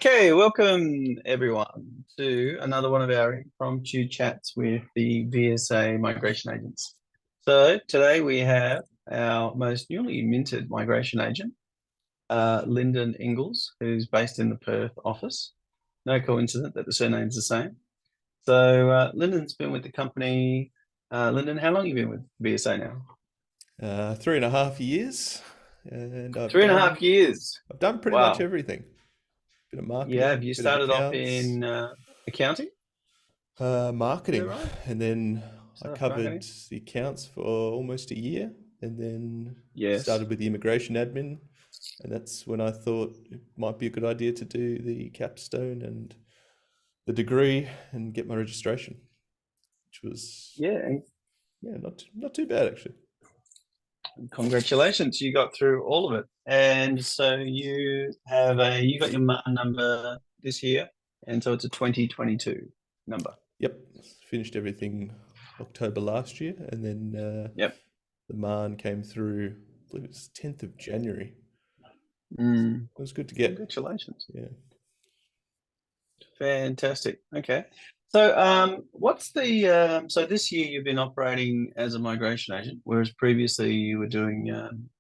Okay, welcome everyone to another one of our impromptu chats with the VSA migration agents. So today we have our most newly minted migration agent, Lyndon Engles, who's based in the Perth office. No coincidence that the surname's the same. So Lyndon's been with the company. Lyndon, how long have you been with VSA now? 3.5 years, and I've Three and a done half years. I've done pretty much Wow. everything. Bit of Yeah, have marketing, you bit of started off accounts, in accounting? Is that marketing, right? and then I Started off covered marketing? the accounts for almost a year, and then Yes. started with the immigration admin, and that's when I thought it might be a good idea to do the capstone and the degree and get my registration, which was, Yeah, yeah, not too bad actually. congratulations, you got through all of it. And so you got your number this year, and so it's a 2022 number. Yep, finished everything October last year, and then Yep. the Marn came through, I believe it was 10th of January. Mm, It was good to get. congratulations. Yeah. Fantastic. Okay. So what's the so this year you've been operating as a migration agent, whereas previously you were doing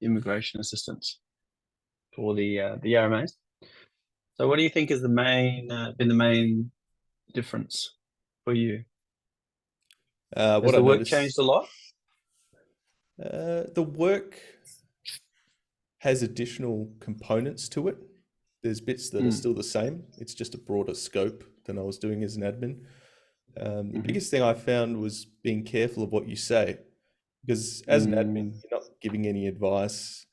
immigration assistance for the RMAs. So what do you think is the main been the main difference for you? Has What I the work changed a noticed, lot? the work has additional components to it. There's bits that are Mm. still the same. It's just a broader scope than I was doing as an admin. The Hmm. biggest thing I found was being careful of what you say, because as an admin, Mm. you're not giving any advice.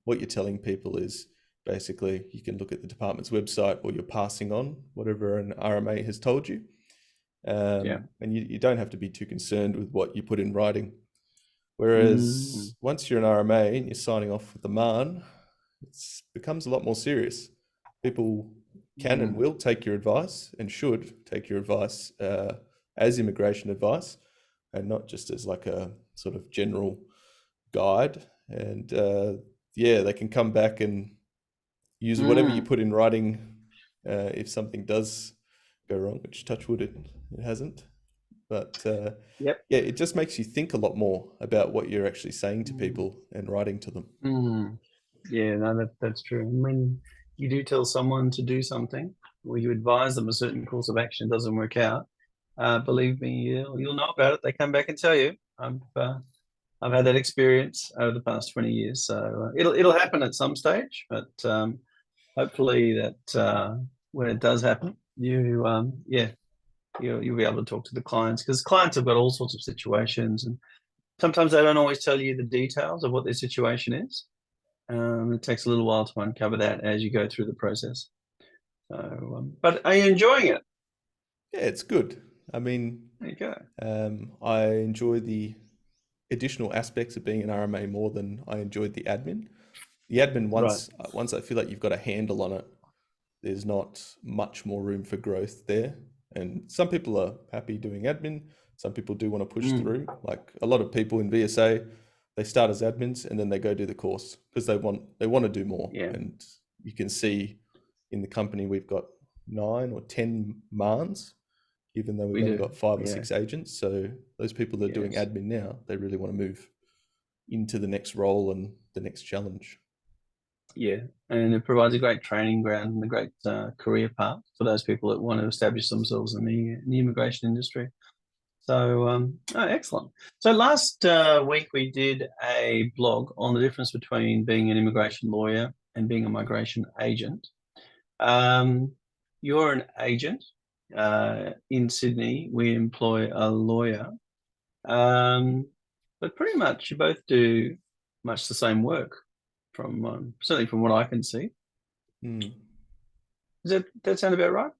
What you're telling people is basically you can look at the department's website, or you're passing on whatever an RMA has told you. Yeah. And you don't have to be too concerned with what you put in writing. Whereas Mm. once you're an RMA and you're signing off with the MAN, it becomes a lot more serious. People can and Mm. will take your advice and should take your advice as immigration advice, and not just as like a sort of general guide. And yeah, they can come back and use whatever you Mm. put in writing if something does go wrong, which touch wood it hasn't. But Yep. yeah, it just makes you think a lot more about what you're actually saying to Mm. people and writing to them. Mm. Yeah, no, that's true. When you do tell someone to do something, or you advise them a certain course of action doesn't work out, believe me, you'll know about it. They come back and tell you. I've had that experience over the past 20 years, so it'll happen at some stage, but hopefully that when it does happen, you'll be able to talk to the clients because clients have got all sorts of situations, and sometimes they don't always tell you the details of what their situation is. It takes a little while to uncover that as you go through the process. So, but are you enjoying it? Yeah, it's good. I mean, There you go. I enjoy the additional aspects of being an RMA more than I enjoyed the admin. The admin, Right. once I feel like you've got a handle on it, there's not much more room for growth there. And some people are happy doing admin. Some people do want to push Mm, through. Like a lot of people in VSA, they start as admins and then they go do the course because they want to do more. yeah, And you can see in the company we've got 9 or 10 MANs, even though we've we only do. got five or Yeah. six agents. So those people that are doing Yes. admin now, they really want to move into the next role and the next challenge. Yeah. And it provides a great training ground and a great career path for those people that want to establish themselves in the immigration industry. So, excellent. So last week we did a blog on the difference between being an immigration lawyer and being a migration agent. Um, you're an agent. In Sydney, we employ a lawyer. Um, but pretty much you both do much the same work from certainly from what I can see. Hmm. Does that sound about right?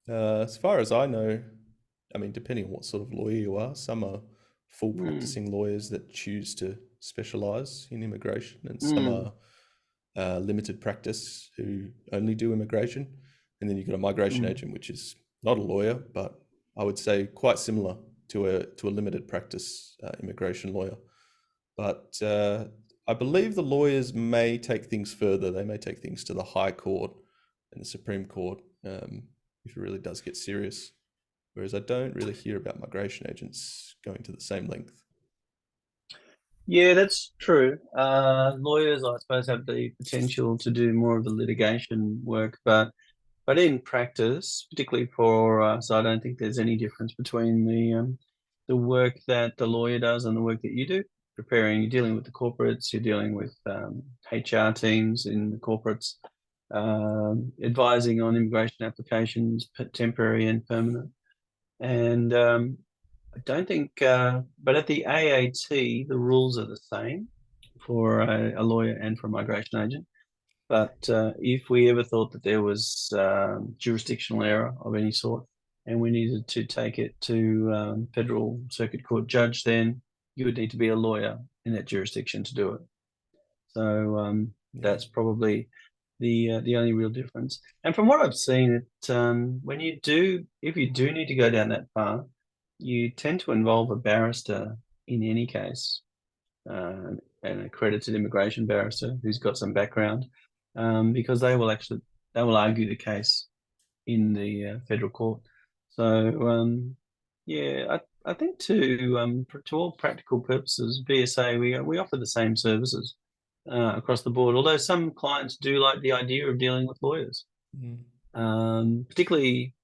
As far as I know, I mean, depending on what sort of lawyer you are, some are full Mm, practicing lawyers that choose to specialize in immigration, and some mm, are limited practice who only do immigration. And then you've got a migration mm, agent, which is not a lawyer, but I would say quite similar to a limited practice immigration lawyer. But I believe the lawyers may take things further. They may take things to the High Court, and the Supreme Court if it really does get serious. Whereas I don't really hear about migration agents going to the same length. Yeah, that's true. Lawyers, I suppose, have the potential to do more of the litigation work, but in practice, particularly for us, I don't think there's any difference between the work that the lawyer does and the work that you do. You're dealing with the corporates, you're dealing with HR teams in the corporates, advising on immigration applications, temporary and permanent. And I don't think, but at the AAT, the rules are the same for a lawyer and for a migration agent. But if we ever thought that there was jurisdictional error of any sort and we needed to take it to federal circuit court judge, then you would need to be a lawyer in that jurisdiction to do it. So that's probably the only real difference. And from what I've seen, when if you do need to go down that path, you tend to involve a barrister in any case, an accredited immigration barrister who's got some background, because they will argue the case in the federal court. So yeah, I think to all practical purposes, BSA we offer the same services across the board. Although some clients do like the idea of dealing with lawyers, particularly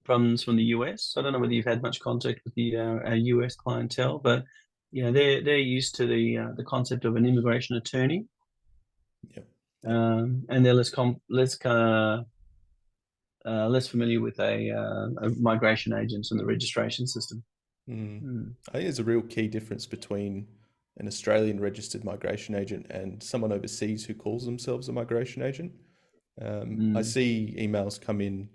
from the US. I don't know whether you've had much contact with the our US clientele, but they're used to the concept of an immigration attorney. Yep. And they're less familiar with a migration agent and the registration system. I think there's a real key difference between an Australian registered migration agent and someone overseas who calls themselves a migration agent. I see emails come in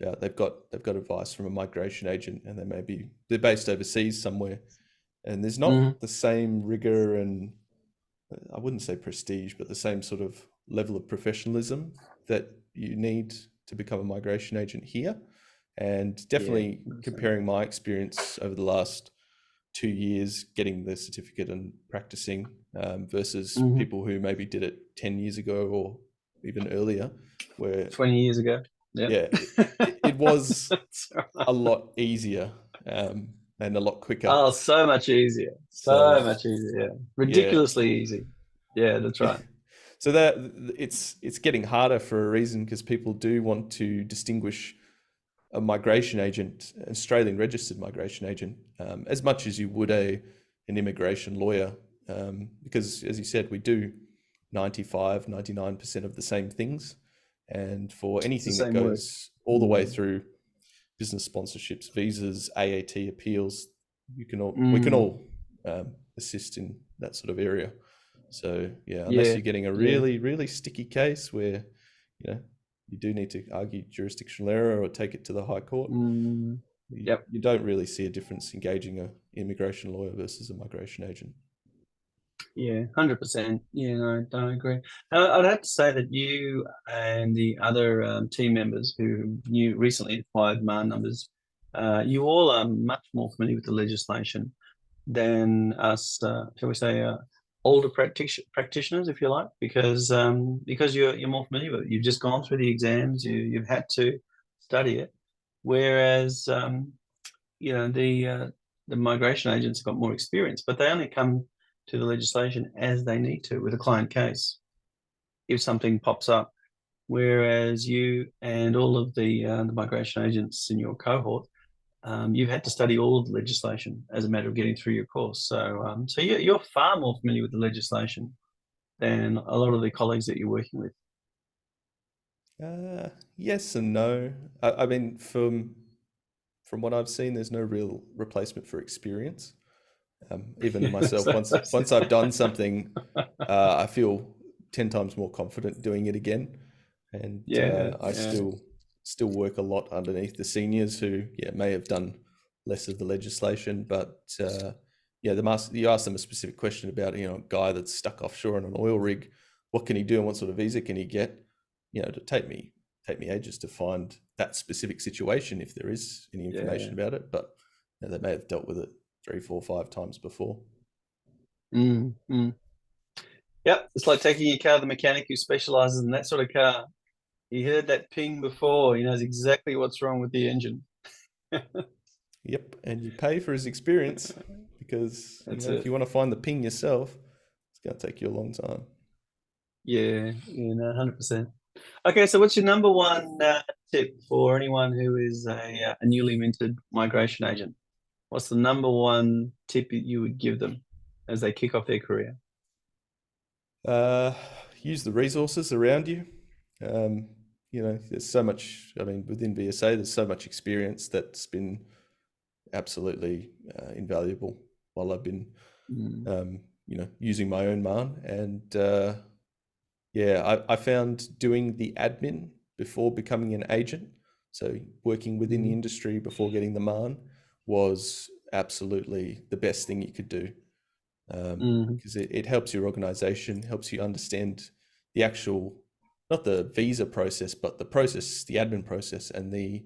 about they've got advice from a migration agent, and they're based overseas somewhere, and there's not the same rigor and, I wouldn't say prestige, but the same sort of level of professionalism that you need to become a migration agent here. And definitely comparing my experience over the last 2 years getting the certificate and practicing versus people who maybe did it 10 years ago or even earlier, where 20 years ago. It was a lot easier and a lot quicker. Oh, so much easier. So much easier. Yeah. Ridiculously easy. Yeah, that's right. So that it's getting harder for a reason, because people do want to distinguish a migration agent, an Australian registered migration agent, as much as you would an immigration lawyer, because as you said, we do 99% of the same things. And for anything that goes all the way through business sponsorships, visas, AAT appeals, we can all assist in that sort of area. So unless you're getting a really sticky case where you do need to argue jurisdictional error or take it to the High Court, you don't really see a difference engaging an immigration lawyer versus a migration agent. Yeah, 100%. Yeah, no, I agree. I'd have to say that you and the other team members who recently acquired MAR numbers, you all are much more familiar with the legislation than us, shall we say, older practitioners, if you like, because you're more familiar with it. You've just gone through the exams, you've had to study it, whereas the migration agents have got more experience, but they only come to the legislation as they need to with a client case if something pops up, whereas you and all of the migration agents in your cohort, you've had to study all of the legislation as a matter of getting through your course. So you're far more familiar with the legislation than a lot of the colleagues that you're working with. Yes and no. I mean, from what I've seen, there's no real replacement for experience. Even myself, once I've done something, I feel 10 times more confident doing it again. And I still work a lot underneath the seniors who may have done less of the legislation, but you ask them a specific question about a guy that's stuck offshore on an oil rig, what can he do and what sort of visa can he get? To take me ages to find that specific situation if there is any information about it, but they may have dealt with it 3, 4, 5 times before. Yep, it's like taking your car to the mechanic who specializes in that sort of car. he heard that ping before. He knows exactly what's wrong with the engine. Yep, and you pay for his experience because That's if it. you want to find the ping yourself, it's going to take you a long time. Yeah, no, 100%. Okay, so what's your number one tip for anyone who is a newly minted migration agent? What's the number one tip that you would give them as they kick off their career? Uh, Use the resources around you. There's so much. I mean, within BSA, there's so much experience that's been absolutely invaluable while I've been, Mm, using my own MAN. And I found doing the admin before becoming an agent, so working within the mm, industry before getting the MAN, was absolutely the best thing you could do. mm, Because it helps your organization, helps you understand the actual, not the visa process, but the process, the admin process, and the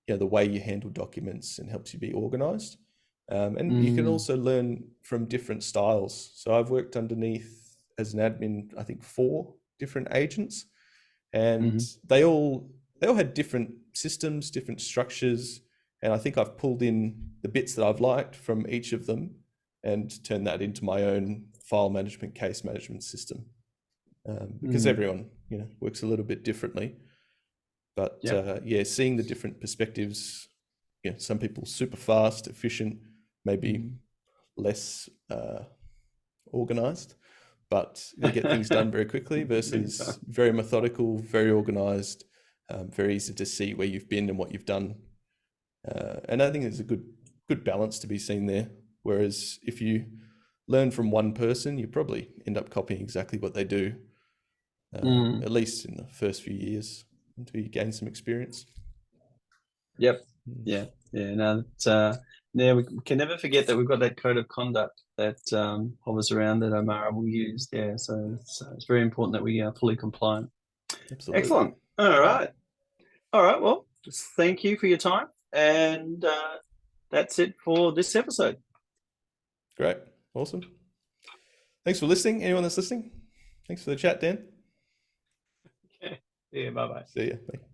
way you handle documents, and helps you be organized. And you can mm, also learn from different styles. So I've worked underneath as an admin, I think 4 different agents, and mm, they all had different systems, different structures, and I think I've pulled in the bits that I've liked from each of them and turned that into my own file management, case management system. Because mm. everyone works a little bit differently, but Yep. seeing the different perspectives. Some people super fast, efficient, maybe Mm. less organized, but they get things done very quickly, Big versus time. very methodical, very organized, very easy to see where you've been and what you've done. And I think there's a good balance to be seen there. Whereas if you learn from one person, you probably end up copying exactly what they do, Mm. at least in the first few years until you gain some experience. Yep. Mm. Yeah. Yeah. No, it's, yeah, we can never forget that we've got that code of conduct that hovers around that Omara will use. Yeah. So it's very important that we are fully compliant. Absolutely. Excellent. All right. All right. Well, just thank you for your time. And that's it for this episode. Great. Awesome. Thanks for listening. Anyone that's listening, thanks for the chat, Dan. Yeah. Bye bye. See ya. Bye.